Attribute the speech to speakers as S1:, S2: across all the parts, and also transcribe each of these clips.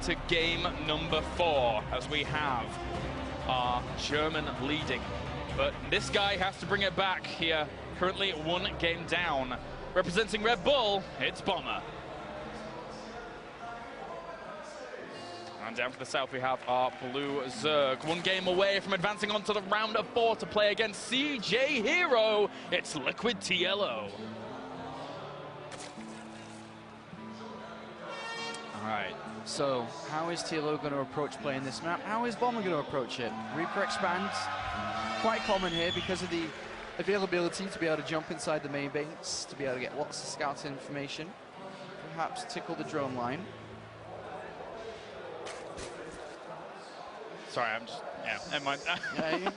S1: into game number 4 as we have our German leading. But this guy has to bring it back here. Currently 1 game down. Representing Red Bull, it's Bomber. And down to the south, we have our blue Zerg. 1 game away from advancing on to the round of 4 to play against CJ Hero. It's Liquid TLO.
S2: All right, so how is TLO going to approach playing this map? How is Bomber going to approach it? Reaper expands, quite common here because of the availability to be able to jump inside the main base, to be able to get lots of scouting information, perhaps tickle the drone line.
S1: Sorry, I'm just, yeah, never mind.
S2: Yeah,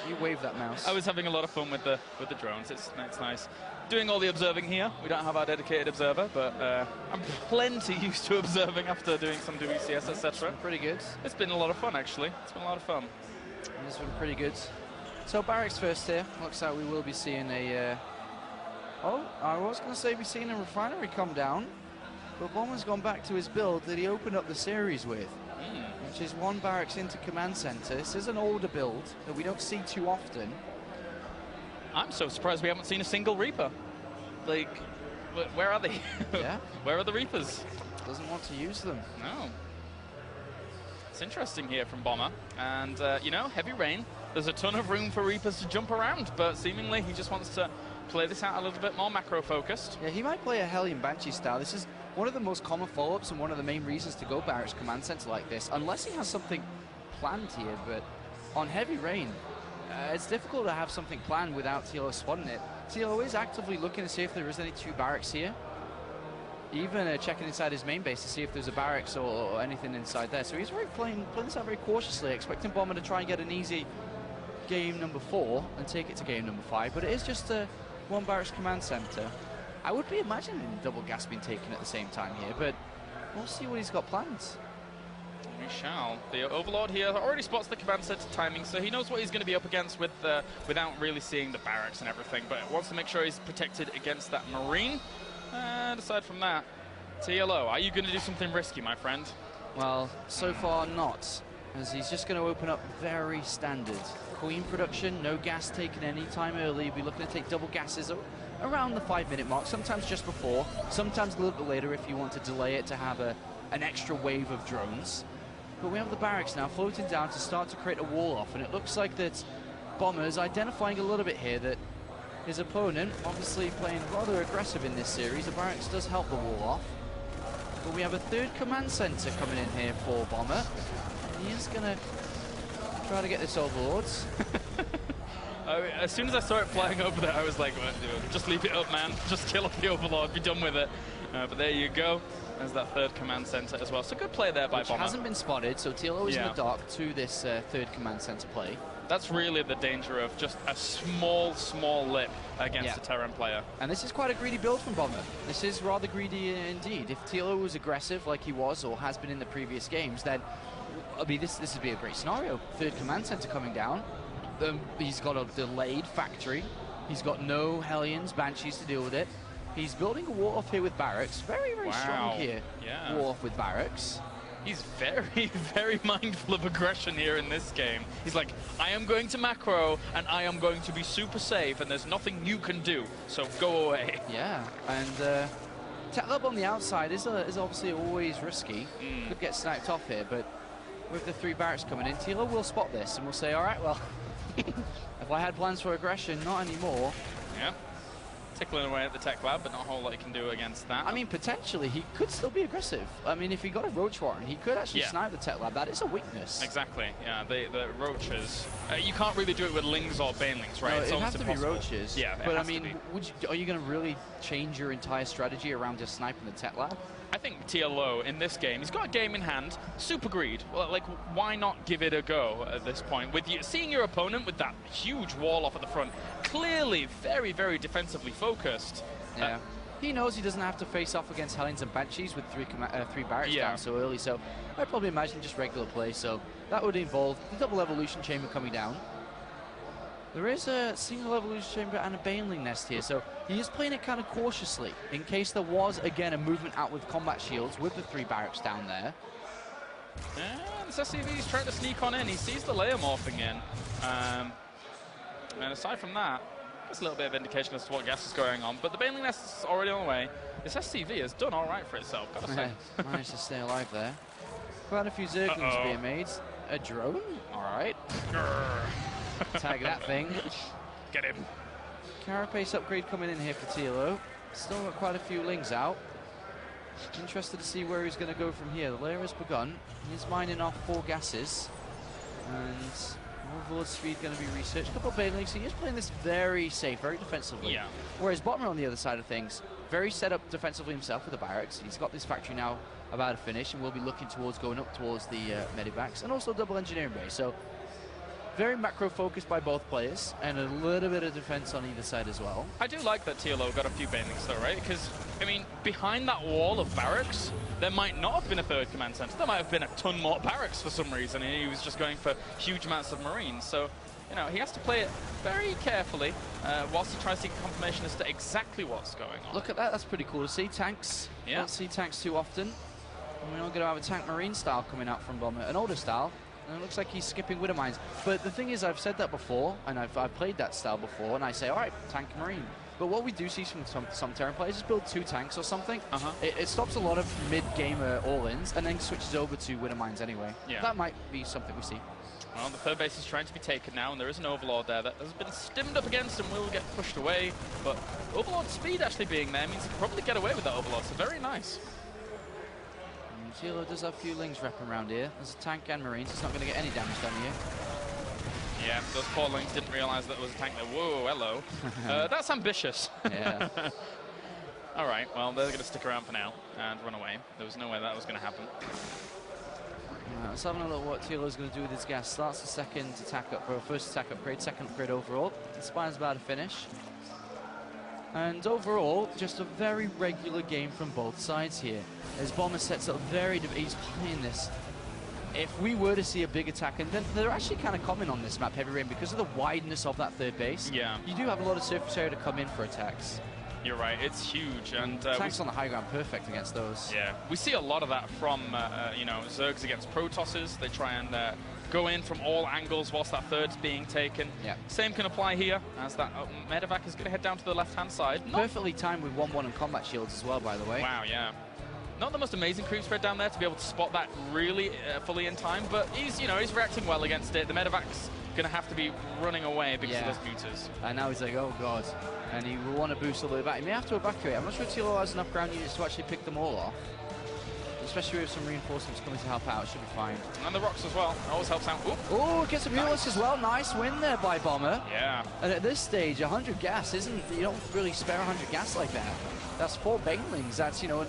S2: you wave that mouse.
S1: I was having a lot of fun with the drones. It's nice. Doing all the observing here. We don't have our dedicated observer, but I'm plenty used to observing after doing some WCS, etc.
S2: Pretty good.
S1: It's been a lot of fun, actually. It's been a lot of fun.
S2: It's been pretty good. So barracks first here. Looks like we will be seeing a... oh, I was going to say we're seeing a refinery come down, but Bomber's gone back to his build that he opened up the series with. Which is 1 barracks into command center. This is an older build that we don't see too often.
S1: I'm so surprised we haven't seen a single Reaper. Like, where are they?
S2: Yeah.
S1: Where are the Reapers?
S2: Doesn't want to use them.
S1: No. It's interesting here from Bomber. And, you know, heavy rain. There's a ton of room for Reapers to jump around, but seemingly he just wants to play this out a little bit more macro-focused.
S2: Yeah, he might play a Hellion Banshee style. This is one of the most common follow-ups and one of the main reasons to go barracks command center like this, unless he has something planned here. But on heavy rain, it's difficult to have something planned without TLO spotting it. TLO is actively looking to see if there is any 2 barracks here. Even checking inside his main base to see if there's a barracks or anything inside there. So he's playing this out very cautiously, expecting Bomber to try and get an easy game number 4 and take it to game number 5. But it is just a 1 barracks command center. I would be imagining double gas being taken at the same time here, but we'll see what he's got planned.
S1: We shall. The Overlord here already spots the command center timing, so he knows what he's going to be up against with without really seeing the barracks and everything, but wants to make sure he's protected against that Marine. And aside from that, TLO, are you going to do something risky, my friend?
S2: Well, so far not, as he's just going to open up very standard. Queen production, no gas taken any time early. We'll be looking to take double gases around the 5-minute mark, sometimes just before, sometimes a little bit later if you want to delay it to have an extra wave of drones. But we have the barracks now floating down to start to create a wall off, and it looks like that Bomber's identifying a little bit here that his opponent, obviously playing rather aggressive in this series. The barracks does help the wall off. But we have a 3rd command center coming in here for Bomber. He is going to try to get this Overlords.
S1: As soon as I saw it flying over there, I was like, well, just leave it up, man. Just kill off the Overlord, be done with it. But there you go. There's that 3rd command center as well. So good play there by Bomber.
S2: Hasn't been spotted, so TLO is in the dark to this 3rd command center play.
S1: That's really the danger of just a small lip against a Terran player.
S2: And this is quite a greedy build from Bomber. This is rather greedy indeed. If TLO was aggressive like he was or has been in the previous games, then I mean, this would be a great scenario. 3rd command center coming down. He's got a delayed factory. He's got no Hellions, Banshees to deal with it. He's building a wall off here with barracks. Very strong here.
S1: Yeah.
S2: Wall off with barracks.
S1: He's very mindful of aggression here in this game. He's like, I am going to macro, and I am going to be super safe, and there's nothing you can do, so go away.
S2: Yeah, and tech lab on the outside is obviously always risky. Could get sniped off here, but with the 3 barracks coming in, TLO will spot this, and we'll say, all right, well, if I had plans for aggression, not anymore.
S1: Yeah. Tickling away at the tech lab, but not a whole lot he can do against that.
S2: I mean, potentially, he could still be aggressive. I mean, if he got a Roach Warren, he could actually snipe the tech lab. That is a weakness.
S1: Exactly, yeah. The Roaches, you can't really do it with Lings or Banelings, right?
S2: No,
S1: it's
S2: it has to be
S1: impossible.
S2: Roaches.
S1: Yeah,
S2: but I mean, are you going to really change your entire strategy around just sniping the tech lab?
S1: I think TLO in this game, he's got a game in hand, super greed. Well, like, why not give it a go at this point? With you seeing your opponent with that huge wall off at the front, clearly very defensively focused.
S2: Yeah. He knows he doesn't have to face off against Hellions and Banshees with 3 barracks down so early, so I'd probably imagine just regular play. So that would involve the double evolution chamber coming down. There is a single evolution chamber and a Baneling nest here, so he is playing it kind of cautiously in case there was, again, a movement out with combat shields with the 3 barracks down there.
S1: And SCV is trying to sneak on in. He sees the layer morphing in. And aside from that, there's a little bit of indication as to what gas is going on. But the Baneling Nest is already on the way. This SCV has done all right for itself, gotta say.
S2: Managed to stay alive there. Quite a few Zerglings being made. A drone? All right. Tag that thing.
S1: Get him.
S2: Carapace upgrade coming in here for TLO. Still got quite a few Lings out. Interested to see where he's going to go from here. The layer has begun. He's mining off 4 gases. And overlord speed going to be researched. A couple of Banelings. He is playing this very safe, very defensively.
S1: Yeah.
S2: Whereas Bottom on the other side of things, very set up defensively himself with the barracks. He's got this factory now about to finish, and we'll be looking towards going up towards the medivacs and also double engineering base. So very macro focused by both players, and a little bit of defense on either side as well.
S1: I do like that TLO got a few Banelings though, right? Because, I mean, behind that wall of barracks, there might not have been a 3rd command center. There might have been a ton more barracks for some reason, and he was just going for huge amounts of Marines. So, you know, he has to play it very carefully whilst he tries to get confirmation as to exactly what's going on.
S2: Look at that, that's pretty cool to see. Tanks,
S1: yeah.
S2: Don't see tanks too often. And we're not going to have a tank Marine style coming out from Bomber, an older style. And it looks like he's skipping Widow Mines. But the thing is, I've said that before, and I've played that style before, and I say, all right, tank Marine. But what we do see from some Terran players is build 2 tanks or something. It stops a lot of mid-game all-ins, and then switches over to Widow Mines anyway.
S1: Yeah.
S2: That might be something we see.
S1: Well, the 3rd base is trying to be taken now, and there is an Overlord there that has been stimmed up against and will get pushed away. But Overlord speed actually being there means he can probably get away with that Overlord, so very nice.
S2: TLO does have a few Lings wrapping around here. There's a tank and Marines. It's not going to get any damage done here.
S1: Yeah, those poor Lings didn't realize that there was a tank there. Whoa, hello. That's ambitious.
S2: Yeah.
S1: All right, well, they're going to stick around for now and run away. There was no way that was going to happen.
S2: Let's have a look what TLO is going to do with his gas. Starts the second attack up, or first attack upgrade, second upgrade overall. The Spine's about to finish. And overall, just a very regular game from both sides here. As Bomber sets up he's playing this. If we were to see a big attack, and then they're actually kind of common on this map, Heavy Rain, because of the wideness of that 3rd base.
S1: Yeah.
S2: You do have a lot of surface area to come in for attacks.
S1: You're right, it's huge. And
S2: tanks on the high ground, perfect against those.
S1: Yeah, we see a lot of that from, you know, Zergs against Protosses. They try and go in from all angles whilst that 3rd's being taken.
S2: Yeah.
S1: Same can apply here, as that medevac is going to head down to the left-hand side.
S2: Perfectly timed with 1-1 and combat shields as well, by the way.
S1: Wow, yeah. Not the most amazing creep spread down there to be able to spot that really fully in time, but he's, you know, he's reacting well against it. The medevac's going to have to be running away because of those mutas.
S2: And now he's like, oh god. And he will want to boost all the way back. He may have to evacuate. I'm not sure TLO has enough ground units to actually pick them all off. Especially with some reinforcements coming to help out, it should be fine.
S1: And the rocks as well, always helps out.
S2: Oh, gets some healers as well. Nice win there by Bomber.
S1: Yeah.
S2: And at this stage, 100 gas isn't, you don't really spare 100 gas like that. That's 4 Banelings. That's, you know,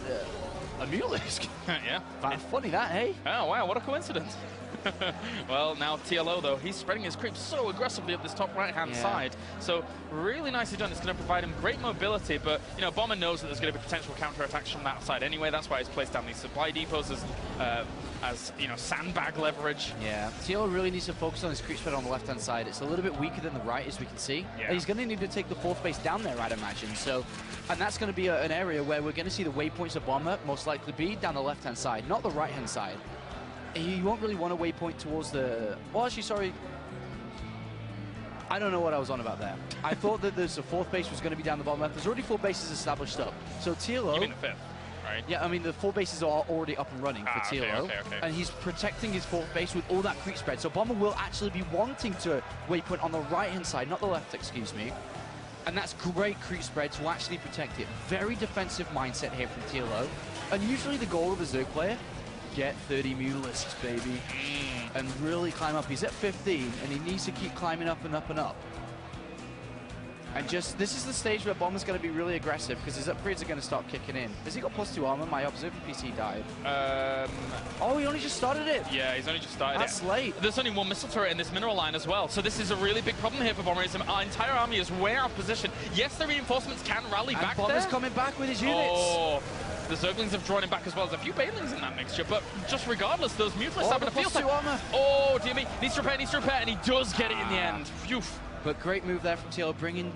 S2: a Mutalisk.
S1: Yeah.
S2: Funny that, hey?
S1: Oh, wow, what a coincidence. Well, now TLO, though, he's spreading his creep so aggressively up this top right-hand side. So really nicely done. It's going to provide him great mobility, but, you know, Bomber knows that there's going to be potential counterattacks from that side anyway. That's why he's placed down these supply depots as you know, sandbag leverage.
S2: Yeah, TLO really needs to focus on his creep spread on the left-hand side. It's a little bit weaker than the right, as we can see.
S1: Yeah.
S2: And he's going to need to take the 4th base down there, I'd imagine. So, and that's going to be an area where we're going to see the waypoints of Bomber most likely be down the left-hand side, not the right-hand side. He won't really want to waypoint towards the... Well, actually, sorry. I don't know what I was on about there. I thought that there's a 4th base was going to be down the bottom left. There's already 4 bases established up. So TLO...
S1: You mean the 5th, right?
S2: Yeah, I mean, the 4 bases are already up and running for TLO.
S1: Okay.
S2: And he's protecting his 4th base with all that creep spread. So Bomber will actually be wanting to waypoint on the right-hand side, not the left, excuse me. And that's great creep spread to actually protect it. Very defensive mindset here from TLO. And usually the goal of a Zerg player, get 30 Mutalisks, baby. And really climb up. He's at 15, and he needs to keep climbing up and up and up. And just, this is the stage where Bomber's going to be really aggressive, because his upgrades are going to start kicking in. Has he got +2 armor? My observing PC died. Oh, he only just started it.
S1: Yeah, he's only just started
S2: That's late.
S1: There's only 1 missile turret in this mineral line as well, so this is a really big problem here for Bomber. His entire army is way out of position. Yes, the reinforcements can rally back there.
S2: Bomber's coming back with his units.
S1: Oh. The Zerglings have drawn him back as well. There's a few Banelings in that mixture, but just regardless, those Mutalisks having a field time.
S2: Armor.
S1: Oh, dear me. Needs to repair, and he does get it in the end. Phew.
S2: But great move there from TLO, bringing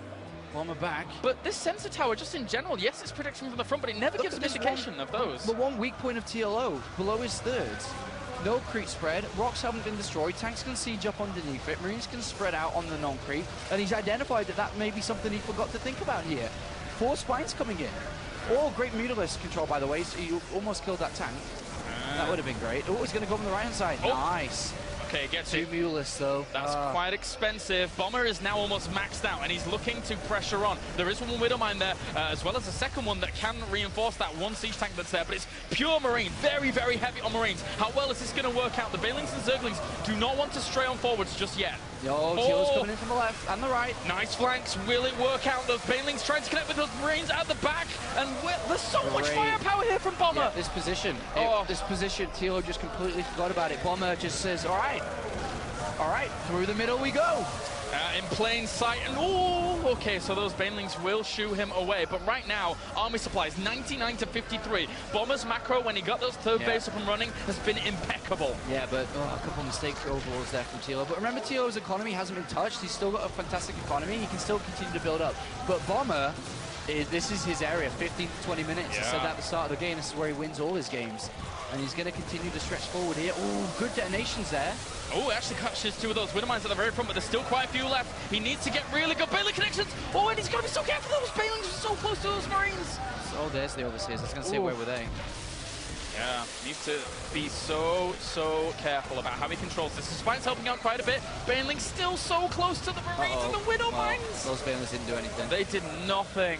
S2: Bomber back.
S1: But this sensor tower, just in general, yes, it's protection from the front, but it never gives an indication of those.
S2: The one weak point of TLO, below his 3rd. no creep spread, rocks haven't been destroyed, tanks can siege up underneath it, marines can spread out on the non-creep, and he's identified that that may be something he forgot to think about here. 4 spines coming in. All great Mutalisk control, by the way, so you almost killed that tank. That would have been great. Oh, he's going to go on the right-hand side. Oh. Nice.
S1: Okay, gets
S2: 2 Mutalisks, though.
S1: That's quite expensive. Bomber is now almost maxed out, and he's looking to pressure on. There is one Widowmine there, as well as a second one that can reinforce that one siege tank that's there, but it's pure Marine. Very, very heavy on Marines. How well is this going to work out? The Banelings and Zerglings do not want to stray on forwards just yet.
S2: Yo, TLO's coming in from the left and the right.
S1: Nice flanks. Will it work out? Those Banelings trying to connect with those Marines at the back, and there's so much firepower here from Bomber.
S2: Yeah, this position, TLO just completely forgot about it. Bomber just says, all right, through the middle we go.
S1: In plain sight, and okay, so those Banelings will shoo him away. But right now, army supplies 99 to 53. Bomber's macro, when he got those third base up and running, has been impeccable.
S2: Yeah, but a couple of mistakes overalls there from TLO. But remember, TLO's economy hasn't been touched. He's still got a fantastic economy. He can still continue to build up. But Bomber, this is his area, 15 to 20 minutes. He said at the start of the game, this is where he wins all his games. And he's going to continue to stretch forward here. Oh, good detonations there.
S1: Oh, actually catches 2 of those Widowmines at the very front, but there's still quite a few left. He needs to get really good Bailey connections. Oh, and he's got to be so careful. Those Banelings are so close to those Marines.
S2: Oh, there's the overseers. I was going to say, where were they?
S1: Yeah, needs to be so careful about how he controls this. The Spine's helping out quite a bit. Banelings still so close to the Marines and the Widowmines.
S2: Those Banelings didn't do anything.
S1: They did nothing.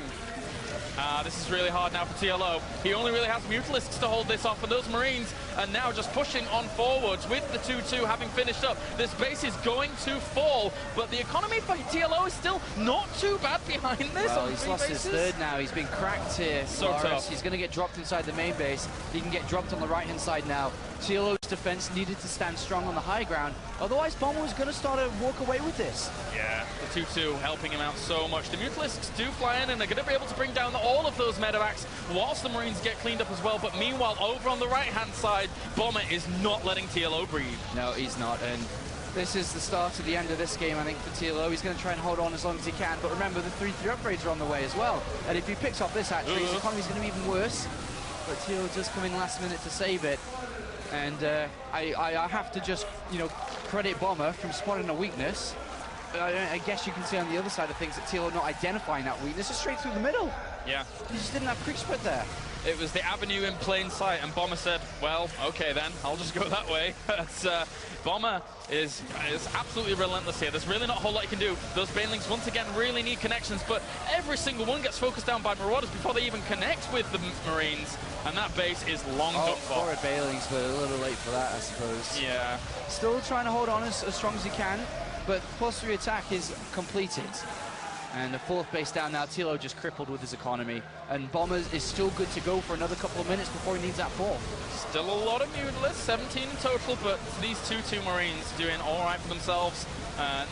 S1: This is really hard now for TLO. He only really has Mutalisks to hold this off, and those Marines are now just pushing on forwards with the 2-2 having finished up. This base is going to fall, but the economy for TLO is still not too bad behind this.
S2: Well, he's lost his third now. He's been cracked here.
S1: So tough.
S2: He's going to get dropped inside the main base. He can get dropped on the right-hand side now. TLO's defense needed to stand strong on the high ground. Otherwise, Bomber was going to start to walk away with this.
S1: Yeah, the 2-2 helping him out so much. The Mutalisks do fly in, and they're going to be able to bring down all of those medevacs whilst the Marines get cleaned up as well. But meanwhile, over on the right-hand side, Bomber is not letting TLO breathe.
S2: No, he's not. And this is the start of the end of this game, I think, for TLO. He's going to try and hold on as long as he can. But remember, the 3-3 upgrades are on the way as well. And if he picks off this hatchery, his economy is going to be even worse. But TLO does come in last minute to save it. And I have to just, credit Bomber from spotting a weakness. I guess you can see on the other side of things that TLO not identifying that weakness is straight through the middle.
S1: Yeah.
S2: He just didn't have creep spread there.
S1: It was the avenue in plain sight, and Bomber said, well, okay then, I'll just go that way. Bomber is absolutely relentless here. There's really not a whole lot he can do. Those Banelings, once again, really need connections, but every single one gets focused down by Marauders before they even connect with the Marines, and that base is long done for.
S2: Poor Banelings, but a little late for that, I suppose.
S1: Yeah.
S2: Still trying to hold on as strong as he can, but +3 attack is completed. And the 4th base down now, TLO just crippled with his economy. And Bomber is still good to go for another couple of minutes before he needs that 4th.
S1: Still a lot of Mutalisks, 17 in total, but these 2-2 Marines doing all right for themselves.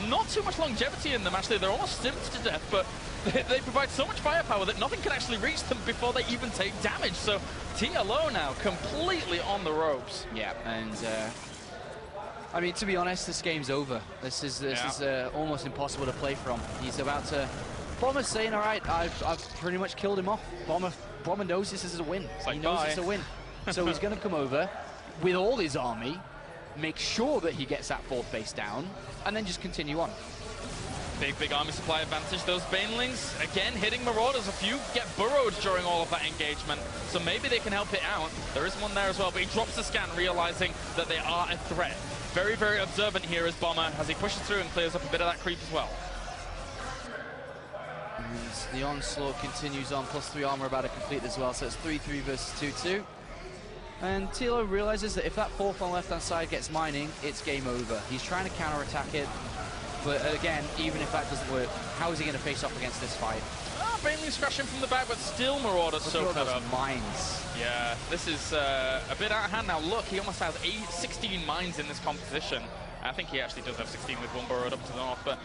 S1: Not too much longevity in them, actually. They're almost stimped to death, but they provide so much firepower that nothing can actually reach them before they even take damage. So TLO now completely on the ropes.
S2: Yeah, and I mean, to be honest, this game's over. This is almost impossible to play from. He's about to... Bomber's saying, all right, I've pretty much killed him off. Bomber knows this is a win.
S1: Like,
S2: he knows it's a win. So he's going to come over with all his army, make sure that he gets that 4th base down, and then just continue on.
S1: Big army supply advantage. Those Banelings, again, hitting Marauders. A few get burrowed during all of that engagement, so maybe they can help it out. There is one there as well, but he drops the scan, realizing that they are a threat. Very, very observant here is Bomber as he pushes through and clears up a bit of that creep as well.
S2: And the onslaught continues on, +3 armor about to complete as well, so it's 3-3 versus 2-2. And TLO realizes that if that 4th on left-hand side gets mining, it's game over. He's trying to counter-attack it, but again, even if that doesn't work, how is he going to face off against this fight?
S1: Banelings crashing from the back, but still Marauders so cut up.
S2: Mines.
S1: Yeah, this is a bit out of hand now. Look, he almost has 16 mines in this composition. I think he actually does have 16 with one burrowed up to the north, but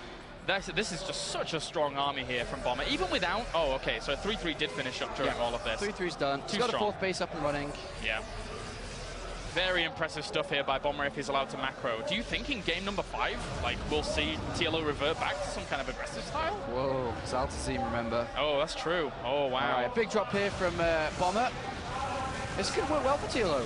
S1: this is just such a strong army here from Bomber, even without... Oh, okay, so 3-3 did finish up during all of this.
S2: 3-3's done. He's got a 4th base up and running.
S1: Yeah. Very impressive stuff here by Bomber if he's allowed to macro. Do you think in game number 5, like, we'll see TLO revert back to some kind of aggressive style?
S2: Whoa, it's Altazine, remember.
S1: Oh, that's true. Oh, wow.
S2: All right, big drop here from Bomber. This could work well for TLO.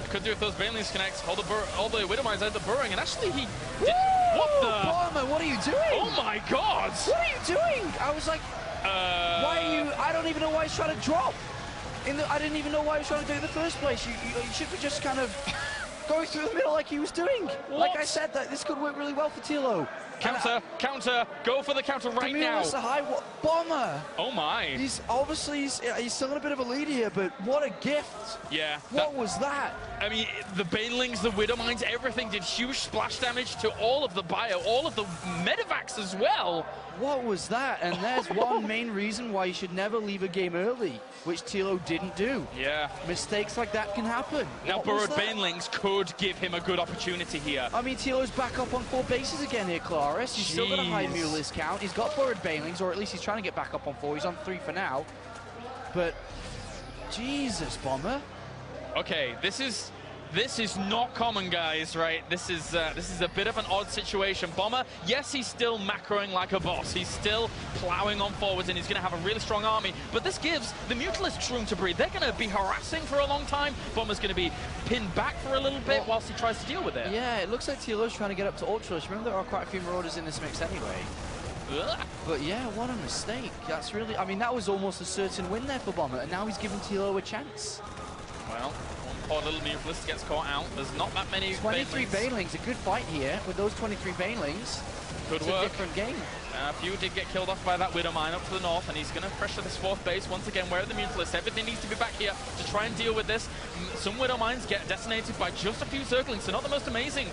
S1: Could do if those Banelings connect. All the Widow Mines end up burrowing, and actually he did. What the?
S2: Bomber, what are you doing?
S1: Oh my god!
S2: What are you doing? I was like, why are you? I don't even know why he's trying to drop. I didn't even know why he was trying to do it in the first place. You should be just kind of going through the middle like he was doing.
S1: What?
S2: Like I said, that this could work really well for TLO.
S1: Counter, go for the counter right now.
S2: The high Bomber.
S1: Oh my.
S2: He's obviously, he's still in a bit of a lead here, but what a gift.
S1: Yeah.
S2: What was that?
S1: I mean, the Banelings, the Widow Mines, everything did huge splash damage to all of the bio, all of the medevacs as well.
S2: What was that? And there's one main reason why you should never leave a game early, which TLO didn't do.
S1: Yeah.
S2: Mistakes like that can happen.
S1: Now, burrowed Banelings could give him a good opportunity here.
S2: I mean, TLO's back up on 4 bases again here, Claris. He's still got a high Muleless count. He's got burrowed Banelings, or at least he's trying to get back up on 4. He's on 3 for now. But, Jesus, Bomber.
S1: Okay, this is not common, guys, right? This is a bit of an odd situation. Bomber, yes, he's still macroing like a boss. He's still plowing on forwards, and he's going to have a really strong army. But this gives the Mutalisks room to breathe. They're going to be harassing for a long time. Bomber's going to be pinned back for a little bit whilst he tries to deal with it.
S2: Yeah, it looks like TLO's trying to get up to Ultralisk. Remember, there are quite a few Marauders in this mix anyway.
S1: Ugh.
S2: But yeah, what a mistake. That's really, I mean, that was almost a certain win there for Bomber, and now he's giving TLO a chance.
S1: Well, poor little Mutalist gets caught out. There's not that many
S2: 23 Banelings, a good fight here with those 23 Banelings.
S1: Could
S2: it's
S1: work.
S2: A different game.
S1: A few did get killed off by that Widow Mine up to the north, and he's going to pressure this 4th base once again. Where are the Mutalists? Everything needs to be back here to try and deal with this. Some Widow Mines get detonated by just a few Zerglings, so not the most amazing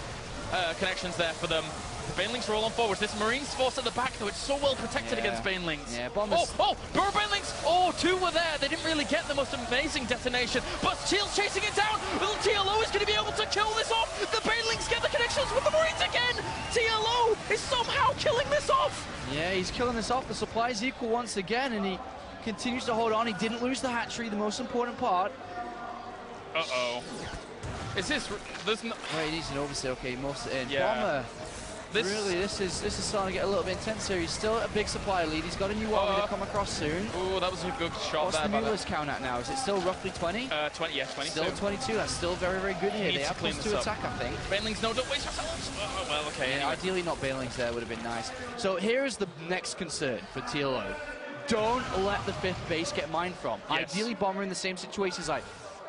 S1: connections there for them. The Banelings roll on forwards. This Marine's force at the back, though, it's so well protected against Banelings.
S2: Yeah, Bombers.
S1: Burrow Banelings! Oh, 2 were there. They didn't really get the most amazing detonation, but Teal's chasing it down. Little TLO is going to be able to kill this off. The Banelings get the connections with the Marines again. TLO is somehow killing this off.
S2: Yeah, he's killing this off. The supply's equal once again, and he continues to hold on. He didn't lose the hatchery, the most important part.
S1: Uh-oh. Is this... There's no...
S2: Wait, he needs an overstay. Okay, he morphs it in.
S1: Yeah.
S2: Bomber. Really, this is starting to get a little bit intense here. He's still a big supply lead. He's got a new army to come across soon.
S1: Oh, that was a good shot.
S2: What's the Muleless count at now? Is it still roughly 20?
S1: 20, yes, 22.
S2: Still 22. That's still very, very good here. They have +2 attack, I think.
S1: Banelings, no, don't waste yourselves. Oh, well, okay.
S2: Yeah,
S1: anyway.
S2: ideally not Banelings there would have been nice. So here's the next concern for TLO. Don't let the 5th base get mined from.
S1: Yes.
S2: Ideally, Bomber in the same situation is like,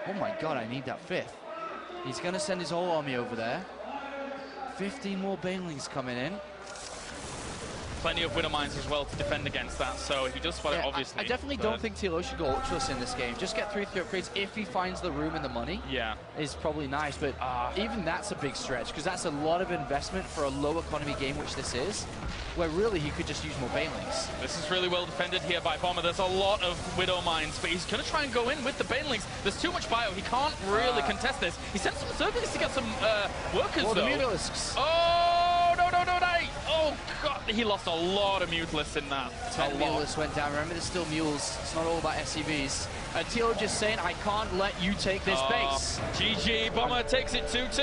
S2: oh my god, I need that 5th. He's going to send his whole army over there. 15 more Banelings coming in.
S1: Plenty of Widow Mines as well to defend against that, so he does spot it, obviously.
S2: I definitely don't think TLO should go Ultralisk in this game. Just get 3 upgrades if he finds the room and the money.
S1: Yeah.
S2: Is probably nice, but even that's a big stretch, because that's a lot of investment for a low economy game, which this is, where really he could just use more Banelings.
S1: This is really well defended here by Bomber. There's a lot of Widow Mines, but he's going to try and go in with the Banelings. There's too much bio. He can't really contest this. He sends some Zerglings to get some workers, though.
S2: The Mutalisks.
S1: Oh, no. Oh, God. He lost a lot of Mutalisks in that.
S2: 10 Mutalisks went down. Remember, there's still mules. It's not all about SCVs. TLO just saying, I can't let you take this base.
S1: GG. Bomber takes it 2-2.